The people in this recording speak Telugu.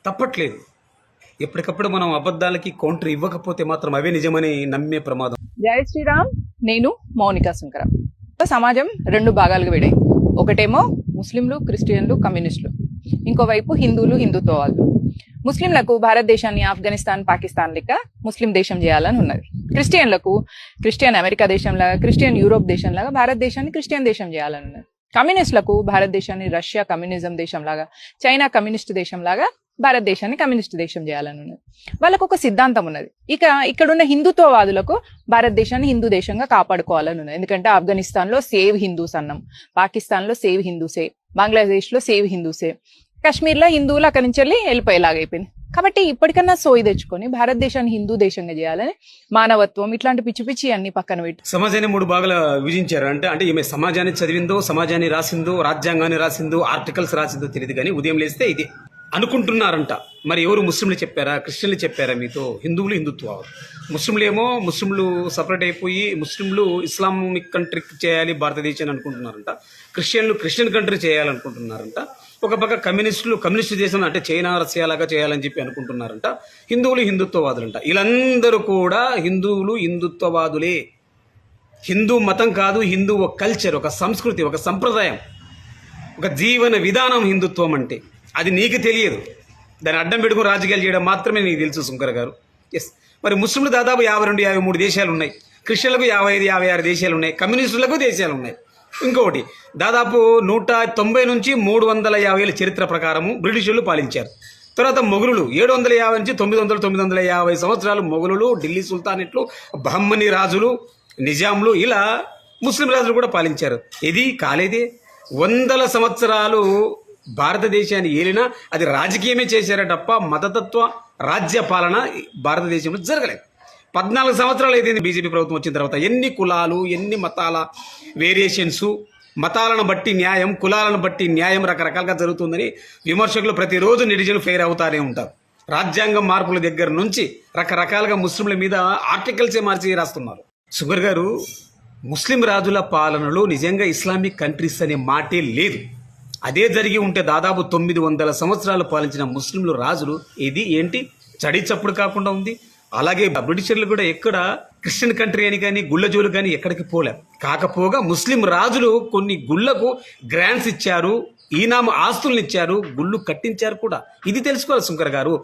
తప్పట్లేదు. ఎప్పటికప్పుడు మనం అబద్ధాలకి కౌంటర్ ఇవ్వకపోతే మాత్రం అవే నిజమని నమ్మే ప్రమాదం. జై శ్రీరామ్. నేను మౌనికా శంకర. సమాజం రెండు భాగాలుగా విడాయి. ఒకటేమో ముస్లింలు, క్రిస్టియన్లు, కమ్యూనిస్టులు. ఇంకోవైపు హిందువులు, హిందుత్వవాదులు. ముస్లింలకు భారతదేశాన్ని ఆఫ్ఘనిస్తాన్, పాకిస్తాన్ లెక్క ముస్లిం దేశం చేయాలని ఉన్నది. క్రిస్టియన్లకు క్రిస్టియన్ అమెరికా దేశంలాగా, క్రిస్టియన్ యూరోప్ దేశంలాగా భారతదేశాన్ని క్రిస్టియన్ దేశం చేయాలని ఉన్నది. కమ్యూనిస్టులకు భారతదేశాన్ని రష్యా కమ్యూనిజం దేశంలాగా, చైనా కమ్యూనిస్ట్ దేశంలాగా భారతదేశాన్ని కమ్యూనిస్ట్ దేశం చేయాలని ఉన్నది. వాళ్ళకు ఒక సిద్ధాంతం ఉన్నది. ఇక్కడున్న హిందుత్వవాదులకు భారతదేశాన్ని హిందూ దేశంగా కాపాడుకోవాలని ఉన్నది. ఎందుకంటే ఆఫ్ఘనిస్తాన్ లో సేవ్ హిందూస్ అన్నాం, పాకిస్తాన్ లో సేవ్ హిందూసే, బంగ్లాదేశ్ లో సేవ్ హిందూసే, కాశ్మీర్ లో హిందువులు అక్కడి నుంచి వెళ్ళి వెళ్ళిపోయేలాగైపోయింది. కాబట్టి ఇప్పటికన్నా సోయి తెచ్చుకొని భారతదేశాన్ని హిందూ దేశంగా చేయాలని మానవత్వం ఇట్లాంటి పిచ్చి పిచ్చి అన్ని పక్కన పెట్టి సమాజాన్ని 3 భాగాలు విభజించారు. అంటే ఈమె సమాజాన్ని చదివిందో, సమాజాన్ని రాసిందో, రాజ్యాంగాన్ని రాసిందో, ఆర్టికల్స్ రాసిందో తెలియదు కానీ ఉదయం లేస్తే ఇది అనుకుంటున్నారంట. మరి ఎవరు ముస్లింలు చెప్పారా, క్రిస్టియన్లు చెప్పారా మీతో? హిందువులు, హిందుత్వాలు. ముస్లింలు సపరేట్ అయిపోయి ముస్లింలు ఇస్లామిక్ కంట్రీ చేయాలి భారతదేశాన్ని అనుకుంటున్నారంట. క్రిస్టియన్లు క్రిస్టియన్ కంట్రీ చేయాలనుకుంటున్నారంట. ఒక పక్క కమ్యూనిస్ట్ దేశం అంటే చైనా, రష్యా లాగా చేయాలని చెప్పి అనుకుంటున్నారంట. హిందువులు, హిందుత్వవాదులంట. వీళ్ళందరూ కూడా హిందువులు, హిందుత్వవాదులే. హిందూ మతం కాదు, హిందూ ఒక కల్చర్, ఒక సంస్కృతి, ఒక సంప్రదాయం, ఒక జీవన విధానం హిందుత్వం అంటే. అది నీకు తెలియదు. దాన్ని అడ్డం పెట్టుకుని రాజకీయాలు చేయడం మాత్రమే నీకు తెలుసు శంకర్ గారు. ఎస్. మరి ముస్లింలు దాదాపు 52, 53 దేశాలు ఉన్నాయి. క్రిస్టియన్లకు 55, 56 దేశాలు ఉన్నాయి. కమ్యూనిస్టులకు దేశాలు ఉన్నాయి. ఇంకొకటి దాదాపు 190 నుంచి 350 చరిత్ర ప్రకారము బ్రిటిషర్లు పాలించారు. తర్వాత మొఘలులు 750 నుంచి 950 సంవత్సరాలు మొఘలులు, ఢిల్లీ సుల్తానేట్లు, బహమ్మని రాజులు, నిజాంలు, ఇలా ముస్లిం రాజులు కూడా పాలించారు. ఇది కాలేదే. 100 సంవత్సరాలు భారతదేశాన్ని ఏలినా అది రాజకీయమే చేశారే తప్ప మతతత్వ రాజ్య పాలన భారతదేశంలో జరగలేదు. 14 సంవత్సరాలు అయితే బీజేపీ ప్రభుత్వం వచ్చిన తర్వాత ఎన్ని కులాలు, ఎన్ని మతాల వేరియేషన్స్, మతాలను బట్టి న్యాయం, కులాలను బట్టి న్యాయం రకరకాలుగా జరుగుతుందని విమర్శకులు ప్రతిరోజు నిడిజను ఫెయిర్ అవుతానే ఉంటారు. రాజ్యాంగం మార్పుల దగ్గర నుంచి రకరకాలుగా ముస్లింల మీద ఆర్టికల్సే మార్చి రాస్తున్నారు. సుగర్ గారు, ముస్లిం రాజుల పాలనలో నిజంగా ఇస్లామిక్ కంట్రీస్ అనే మాటే లేదు. అదే జరిగి ఉంటే దాదాపు 900 సంవత్సరాలు పాలించిన ముస్లింలు రాజులు ఇది ఏంటి చడి చప్పుడు కాకుండా ఉంది. అలాగే బ్రిటిషర్లు కూడా ఎక్కడ క్రిస్టియన్ కంట్రీ అని కానీ గుళ్ళజోలు కానీ ఎక్కడికి పోలే. కాకపోగా ముస్లిం రాజులు కొన్ని గుళ్ళకు గ్రాంట్స్ ఇచ్చారు, ఈనామ ఆస్తులను ఇచ్చారు, గుళ్ళు కట్టించారు కూడా. ఇది తెలుసుకోవాలి శంకర్ గారు.